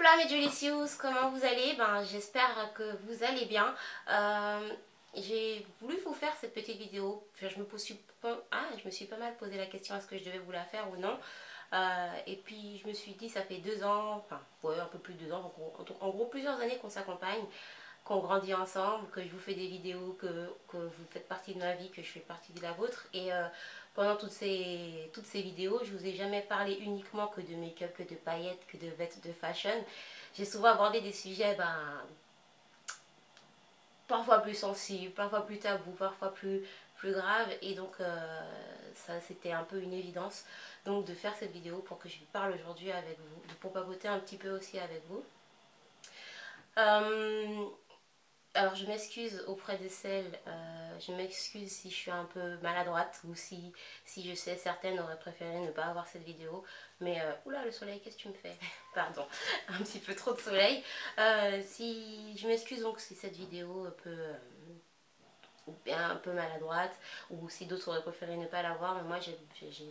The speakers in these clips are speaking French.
Hola mes Jolicious, comment vous allez? J'espère que vous allez bien. J'ai voulu vous faire cette petite vidéo. Enfin, je me suis pas mal posé la question, est-ce que je devais vous la faire ou non. Et puis je me suis dit, ça fait 2 ans, enfin ouais, un peu plus de 2 ans, en gros plusieurs années qu'on s'accompagne, qu'on grandit ensemble, que je vous fais des vidéos, que vous faites partie de ma vie, que je fais partie de la vôtre. Et pendant toutes ces vidéos, je vous ai jamais parlé uniquement que de make-up, que de paillettes, que de vêtements de fashion. J'ai souvent abordé des sujets parfois plus sensibles, parfois plus tabous, parfois plus graves. Et donc ça c'était un peu une évidence donc de faire cette vidéo pour que je parle aujourd'hui avec vous, pour papoter un petit peu aussi avec vous. Alors je m'excuse auprès de celles, je m'excuse si je suis un peu maladroite ou si je sais certaines auraient préféré ne pas avoir cette vidéo. Mais oula le soleil, qu'est-ce que tu me fais? Pardon, un petit peu trop de soleil. Si je m'excuse donc si cette vidéo peut un peu maladroite ou si d'autres auraient préféré ne pas la voir, mais moi j'ai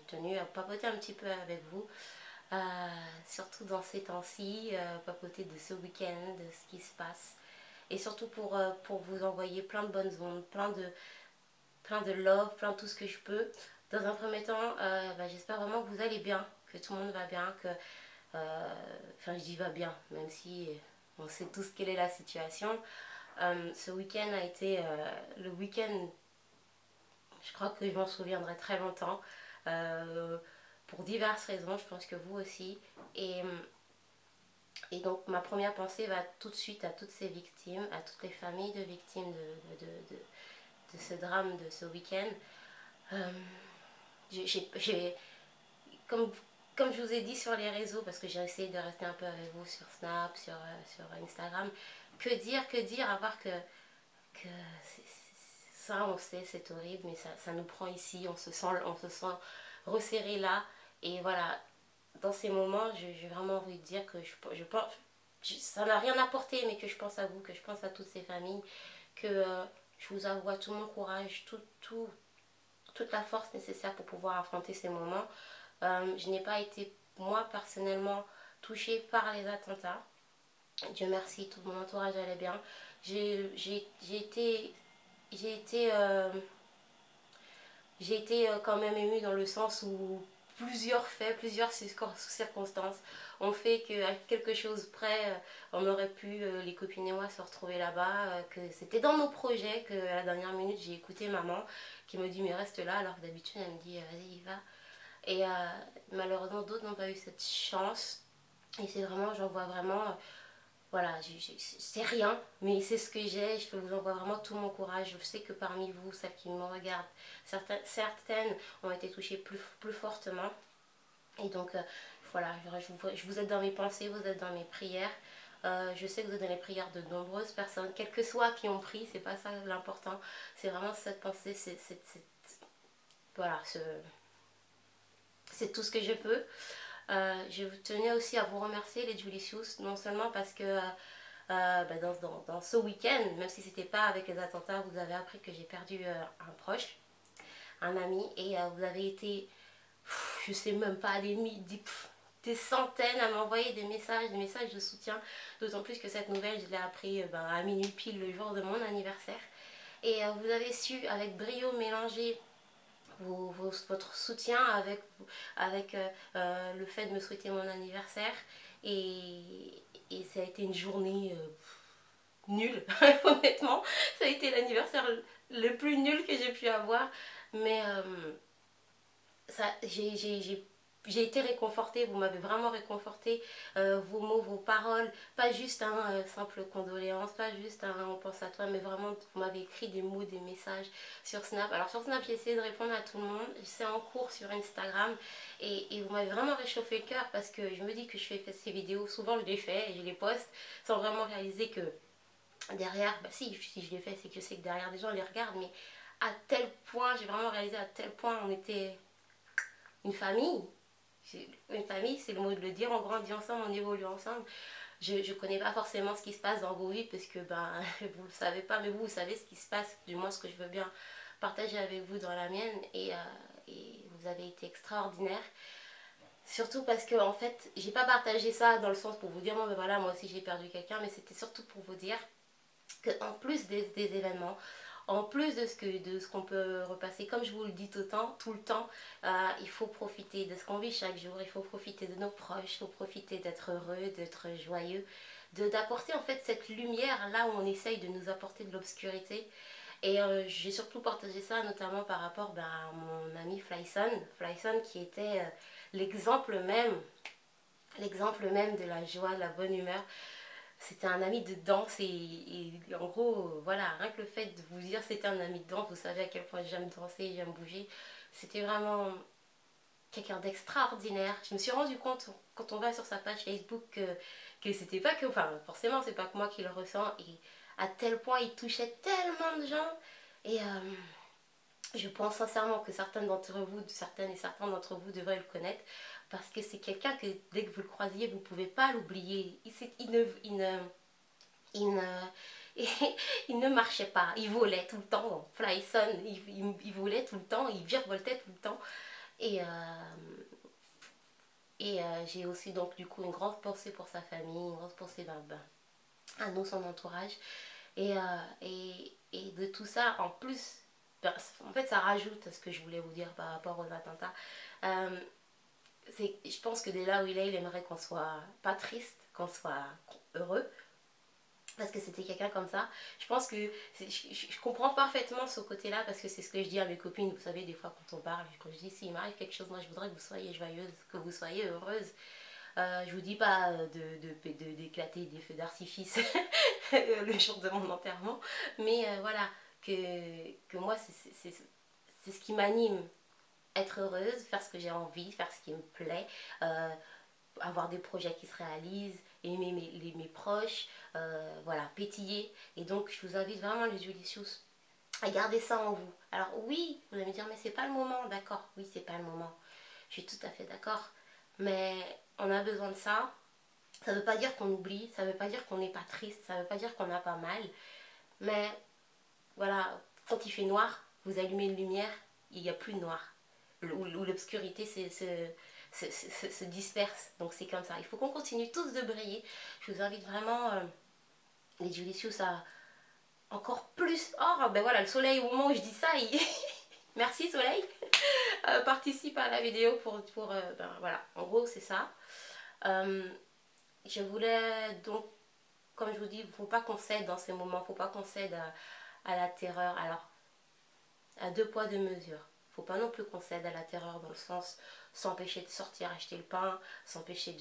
tenu à papoter un petit peu avec vous. Surtout dans ces temps-ci, papoter de ce week-end, de ce qui se passe. Et surtout pour vous envoyer plein de bonnes ondes, plein de love, plein de tout ce que je peux. Dans un premier temps, j'espère vraiment que vous allez bien, que tout le monde va bien, que... Enfin, je dis va bien, même si on sait tous quelle est la situation. Ce week-end a été le week-end, je crois que je m'en souviendrai très longtemps. Pour diverses raisons, je pense que vous aussi. Et donc ma première pensée va tout de suite à toutes ces victimes, à toutes les familles de victimes de ce drame, de ce week-end. Comme je vous ai dit sur les réseaux, parce que j'ai essayé de rester un peu avec vous sur Snap, sur Instagram, que dire à part que ça on sait c'est horrible, mais ça nous prend ici, on se sent resserré là. Et voilà, dans ces moments, j'ai vraiment envie de dire que je pense, ça n'a rien apporté, mais que je pense à vous, que je pense à toutes ces familles, que je vous envoie tout mon courage, toute la force nécessaire pour pouvoir affronter ces moments. Je n'ai pas été, moi, personnellement, touchée par les attentats. Dieu merci, tout mon entourage allait bien. J'ai été quand même émue dans le sens où plusieurs faits, plusieurs circonstances ont fait qu'à quelque chose près, on aurait pu, les copines et moi, se retrouver là-bas, que c'était dans nos projets, que à la dernière minute, j'ai écouté maman qui me dit mais reste là, alors que d'habitude elle me dit vas-y, va. Et malheureusement, d'autres n'ont pas eu cette chance. Et c'est vraiment, j'en vois vraiment, voilà, c'est rien, mais c'est ce que j'ai. Je vous envoie vraiment tout mon courage. Je sais que parmi vous, celles qui me regardent, certaines ont été touchées plus fortement. Et donc, voilà, je vous êtes dans mes pensées, vous êtes dans mes prières. Je sais que vous êtes dans les prières de nombreuses personnes, quelles que soient qui ont pris, c'est pas ça l'important. C'est vraiment cette pensée, voilà, c'est tout ce que je peux. Je tenais aussi à vous remercier les Jolicious, non seulement parce que dans ce week-end, même si c'était pas avec les attentats, vous avez appris que j'ai perdu un proche, un ami, et vous avez été, je sais même pas, des centaines à m'envoyer des messages de soutien, d'autant plus que cette nouvelle, je l'ai appris à minuit pile le jour de mon anniversaire. Et vous avez su avec brio mélanger votre soutien avec le fait de me souhaiter mon anniversaire. Et ça a été une journée nulle, honnêtement. Ça a été l'anniversaire le plus nul que j'ai pu avoir. Mais j'ai été réconfortée, vous m'avez vraiment réconfortée, vos mots, vos paroles, pas juste un simple condoléance, pas juste un on pense à toi, mais vraiment vous m'avez écrit des mots, des messages sur Snap. Alors sur Snap j'ai essayé de répondre à tout le monde, c'est en cours sur Instagram et vous m'avez vraiment réchauffé le cœur parce que je me dis que je fais ces vidéos, souvent je les fais et je les poste sans vraiment réaliser que derrière, si je les fais c'est que je sais que derrière des gens les regardent, mais à tel point, j'ai vraiment réalisé à tel point on était une famille. Une famille, c'est le mot de le dire, on grandit ensemble, on évolue ensemble. Je ne connais pas forcément ce qui se passe dans vos vies parce que vous ne le savez pas, mais vous savez ce qui se passe, du moins ce que je veux bien partager avec vous dans la mienne. Et vous avez été extraordinaire. Surtout parce que en fait, j'ai pas partagé ça dans le sens pour vous dire, bon ben voilà, moi aussi j'ai perdu quelqu'un, mais c'était surtout pour vous dire que en plus des événements, en plus de ce qu'on peut repasser, comme je vous le dis tout le temps, il faut profiter de ce qu'on vit chaque jour, il faut profiter de nos proches, il faut profiter d'être heureux, d'être joyeux, d'apporter en fait cette lumière là où on essaye de nous apporter de l'obscurité. Et j'ai surtout partagé ça notamment par rapport à mon ami Flyson, Flyson qui était l'exemple même de la joie, de la bonne humeur. C'était un ami de danse et en gros, voilà, rien que le fait de vous dire c'était un ami de danse, vous savez à quel point j'aime danser, j'aime bouger. C'était vraiment quelqu'un d'extraordinaire. Je me suis rendu compte quand on va sur sa page Facebook que c'était pas que, enfin forcément c'est pas que moi qui le ressens et à tel point il touchait tellement de gens et je pense sincèrement que certaines et certains d'entre vous devraient le connaître parce que c'est quelqu'un que dès que vous le croisiez, vous ne pouvez pas l'oublier. Il ne, il ne marchait pas, il volait tout le temps. Flyson, il volait tout le temps, il virevoltait tout le temps. Et, j'ai aussi donc du coup une grande pensée pour sa famille, une grande pensée à nous, son entourage. Et de tout ça, en plus, en fait ça rajoute à ce que je voulais vous dire par rapport aux attentats. Euh, je pense que dès là où il aimerait qu'on soit pas triste, qu'on soit heureux. Parce que c'était quelqu'un comme ça. Je pense que je comprends parfaitement ce côté-là parce que c'est ce que je dis à mes copines. Vous savez, des fois quand on parle, quand je dis s'il m'arrive quelque chose, moi je voudrais que vous soyez joyeuse, que vous soyez heureuse. Je vous dis pas d'éclater des feux d'artifice le jour de mon enterrement, mais voilà, que moi c'est ce qui m'anime. Être heureuse, faire ce que j'ai envie, faire ce qui me plaît, avoir des projets qui se réalisent, aimer mes proches, voilà, pétiller. Et donc je vous invite vraiment les Judicious à garder ça en vous. Alors oui, vous allez me dire mais c'est pas le moment, d'accord, oui c'est pas le moment. Je suis tout à fait d'accord. Mais on a besoin de ça. Ça veut pas dire qu'on oublie, ça veut pas dire qu'on n'est pas triste, ça veut pas dire qu'on n'a pas mal. Mais voilà, quand il fait noir, vous allumez une lumière, il n'y a plus de noir. Où l'obscurité se disperse. Donc c'est comme ça. Il faut qu'on continue tous de briller. Je vous invite vraiment, les Judicious, à encore plus. Oh, ben voilà, le soleil, au moment où je dis ça, merci soleil, participe à la vidéo ben voilà, en gros c'est ça. Je voulais donc, comme je vous dis, il ne faut pas qu'on cède dans ces moments, il ne faut pas qu'on cède à la terreur. Alors, à deux poids, deux mesures. Il ne faut pas non plus qu'on cède à la terreur dans le sens s'empêcher de sortir acheter le pain, s'empêcher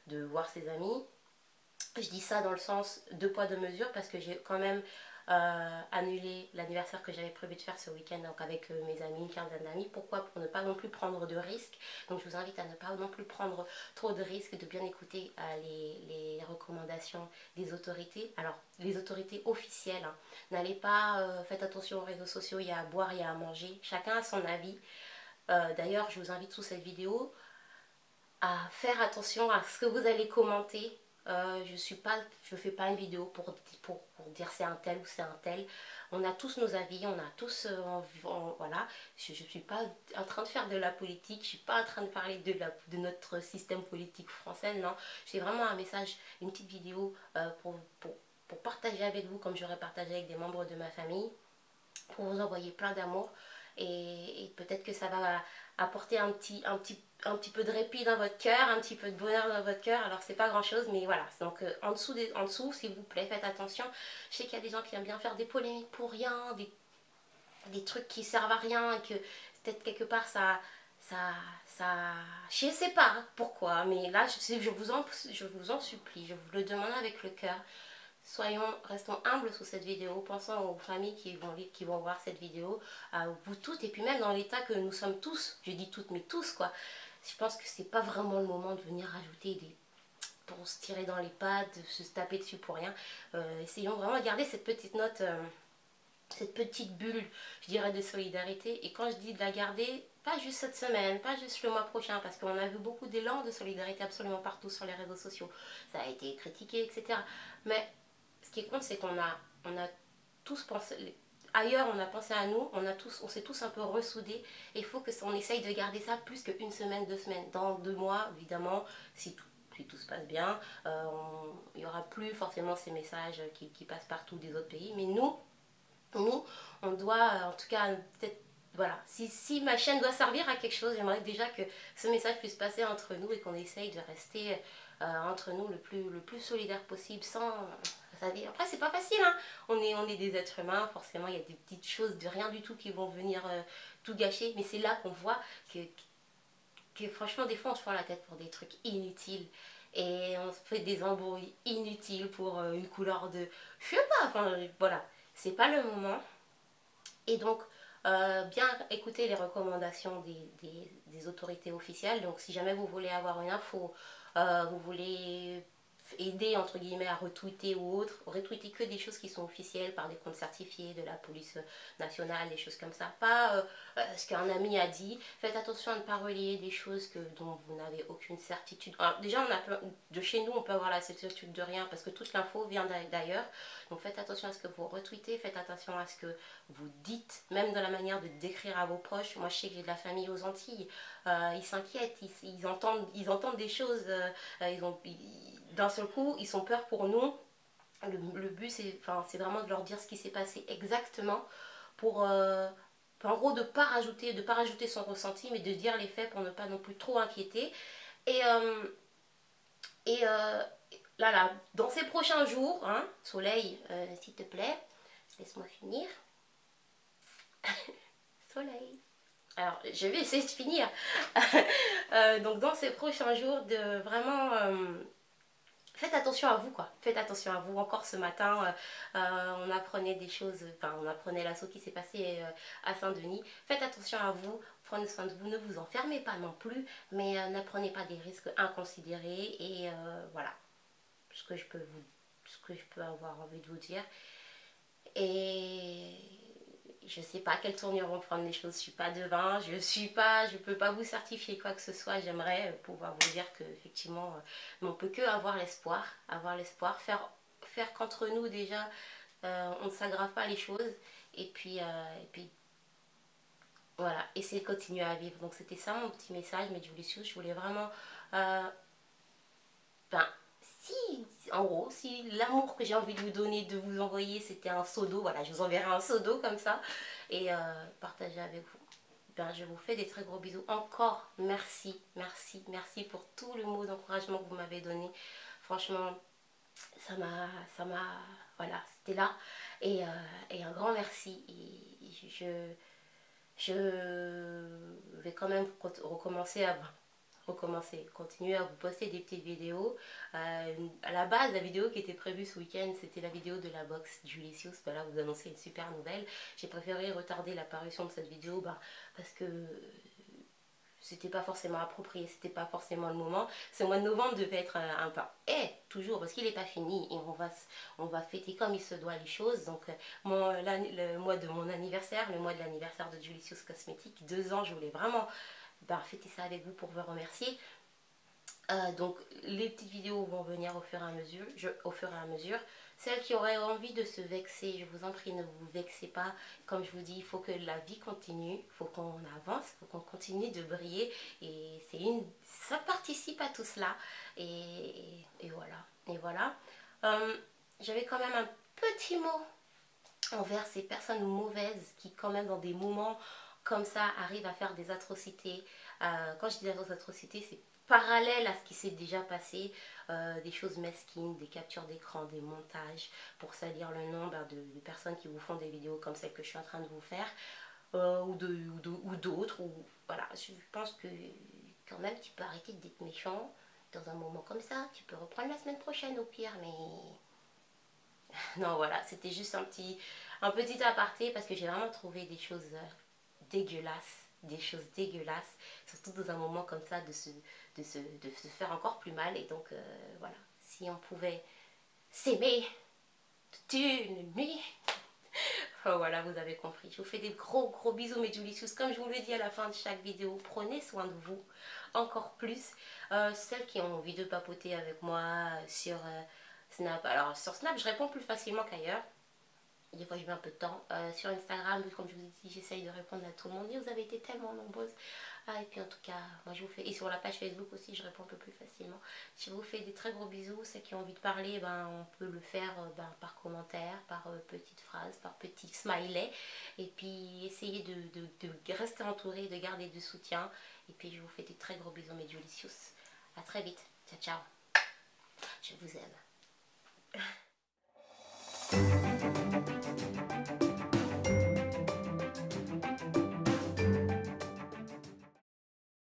de voir ses amis. Je dis ça dans le sens deux poids, deux mesures parce que j'ai quand même annulé l'anniversaire que j'avais prévu de faire ce week-end donc avec mes amis, une quinzaine d'amis. Pourquoi? Pour ne pas non plus prendre de risques. Donc je vous invite à ne pas non plus prendre trop de risques, de bien écouter les recommandations des autorités. Alors les autorités officielles, hein. N'allez pas, faites attention aux réseaux sociaux, il y a à boire, il y a à manger. Chacun a son avis. D'ailleurs je vous invite sous cette vidéo à faire attention à ce que vous allez commenter. Je fais pas une vidéo pour dire c'est un tel ou c'est un tel. On a tous nos avis, on a tous voilà. Je suis pas en train de faire de la politique, je suis pas en train de parler de notre système politique français, non. C'est vraiment un message, une petite vidéo pour partager avec vous comme j'aurais partagé avec des membres de ma famille, pour vous envoyer plein d'amour et peut-être que ça va apporter un petit peu de répit dans votre cœur, un petit peu de bonheur dans votre cœur. Alors c'est pas grand chose, mais voilà. Donc en dessous, s'il vous plaît, faites attention. Je sais qu'il y a des gens qui aiment bien faire des polémiques pour rien, des trucs qui servent à rien, et que peut-être quelque part je sais pas pourquoi, mais là je vous en supplie, je vous le demande avec le cœur. Restons humbles sous cette vidéo, pensons aux familles qui vont voir cette vidéo, à vous toutes, et puis même dans l'état que nous sommes tous, je dis toutes mais tous quoi, je pense que c'est pas vraiment le moment de venir rajouter pour se tirer dans les pattes, de se taper dessus pour rien. Essayons vraiment de garder cette petite note, cette petite bulle, je dirais, de solidarité, et quand je dis de la garder, pas juste cette semaine, pas juste le mois prochain, parce qu'on a vu beaucoup d'élan de solidarité absolument partout sur les réseaux sociaux, ça a été critiqué, etc. Mais ce qui compte, c'est qu'on a tous pensé, ailleurs on a pensé à nous, on s'est tous un peu ressoudés. Et il faut qu'on essaye de garder ça plus qu'une semaine, 2 semaines. Dans 2 mois, évidemment, si tout se passe bien, il n'y aura plus forcément ces messages qui passent partout des autres pays. Mais nous on doit, en tout cas, peut-être, voilà, si ma chaîne doit servir à quelque chose, j'aimerais déjà que ce message puisse passer entre nous et qu'on essaye de rester entre nous le plus solidaire possible sans... Après, c'est pas facile, hein. On est des êtres humains, forcément, il y a des petites choses de rien du tout qui vont venir tout gâcher, mais c'est là qu'on voit que franchement, des fois, on se prend la tête pour des trucs inutiles. Et on se fait des embrouilles inutiles pour une couleur de... Je sais pas, enfin, voilà. C'est pas le moment. Et donc, bien écouter les recommandations des autorités officielles. Donc, si jamais vous voulez avoir une info, vous voulez aider entre guillemets à retweeter ou autre, retweeter que des choses qui sont officielles par des comptes certifiés de la police nationale, des choses comme ça, pas ce qu'un ami a dit. Faites attention à ne pas relayer des choses dont vous n'avez aucune certitude. Alors, déjà, de chez nous, on peut avoir la certitude de rien parce que toute l'info vient d'ailleurs. Donc faites attention à ce que vous retweetez, faites attention à ce que vous dites, même dans la manière de décrire à vos proches. Moi, je sais que j'ai de la famille aux Antilles, ils s'inquiètent, ils entendent des choses, d'un seul coup, ils ont peur pour nous. Le but, c'est vraiment de leur dire ce qui s'est passé exactement pour, en gros, de pas rajouter son ressenti, mais de dire les faits pour ne pas non plus trop inquiéter. Et, là, dans ces prochains jours, hein, Soleil, s'il te plaît, laisse-moi finir. Soleil. Alors, je vais essayer de finir. Donc, dans ces prochains jours, de vraiment... faites attention à vous, quoi. Faites attention à vous. Encore ce matin, on apprenait des choses, enfin, on apprenait l'assaut qui s'est passé à Saint-Denis. Faites attention à vous. Prenez soin de vous. Ne vous enfermez pas non plus, mais ne prenez pas des risques inconsidérés. Et voilà ce que je peux avoir envie de vous dire. Et je sais pas quelle tournure vont prendre les choses, je suis pas devin, je peux pas vous certifier quoi que ce soit. J'aimerais pouvoir vous dire que effectivement, on peut que avoir l'espoir, faire qu'entre nous déjà, on ne s'aggrave pas les choses, et puis voilà, essayer de continuer à vivre. Donc c'était ça mon petit message, mais je voulais vraiment ben, en gros, si l'amour que j'ai envie de vous donner, de vous envoyer, c'était un seau d'eau, voilà, je vous enverrai un seau d'eau comme ça et partager avec vous. Ben, je vous fais des très gros bisous. Encore merci, merci, merci pour tout le mot d'encouragement que vous m'avez donné. Franchement, voilà, c'était là. Et un grand merci. Et je vais quand même continuer à vous poster des petites vidéos. À la base, la vidéo qui était prévue ce week-end, c'était la vidéo de la box Julicius. Voilà, vous annoncer une super nouvelle. J'ai préféré retarder l'apparition de cette vidéo parce que c'était pas forcément approprié, c'était pas forcément le moment. Ce mois de novembre devait être un pas. Toujours, parce qu'il n'est pas fini et on va fêter comme il se doit les choses. Donc, le mois de mon anniversaire, le mois de l'anniversaire de Julicius Cosmétiques, 2 ans, je voulais vraiment fêter ça avec vous pour vous remercier. Donc les petites vidéos vont venir au fur et à mesure. Celles qui auraient envie de se vexer, je vous en prie, ne vous vexez pas. Comme je vous dis, il faut que la vie continue, il faut qu'on avance, il faut qu'on continue de briller. Et ça participe à tout cela. Et voilà. Et voilà. J'avais quand même un petit mot envers ces personnes mauvaises qui, quand même, dans des moments comme ça, arrivent à faire des atrocités. Quand je dis des atrocités, c'est parallèle à ce qui s'est déjà passé, des choses mesquines, des captures d'écran, des montages pour salir le nom de personnes qui vous font des vidéos comme celle que je suis en train de vous faire, ou d'autres. Voilà, je pense que quand même tu peux arrêter d'être méchant dans un moment comme ça. Tu peux reprendre la semaine prochaine au pire, mais non, voilà, c'était juste un petit aparté parce que j'ai vraiment trouvé des choses dégueulasses, surtout dans un moment comme ça, de se faire encore plus mal. Et donc voilà, si on pouvait s'aimer toute une nuit. Oh, voilà, vous avez compris. Je vous fais des gros gros bisous mes Julicious. Comme je vous le dis à la fin de chaque vidéo, prenez soin de vous encore plus. Celles qui ont envie de papoter avec moi sur Snap, alors sur Snap je réponds plus facilement qu'ailleurs. Des fois je mets un peu de temps. Sur Instagram, comme je vous ai dit, j'essaye de répondre à tout le monde. Et vous avez été tellement nombreuses. Et puis en tout cas, moi je vous fais... Et sur la page Facebook aussi, je réponds un peu plus facilement. Je vous fais des très gros bisous. Ceux qui ont envie de parler, on peut le faire par commentaire, par petite phrase, par petit smiley. Et puis essayez de rester entouré, de garder du soutien. Et puis je vous fais des très gros bisous, mes delicious. À très vite. Ciao, ciao. Je vous aime.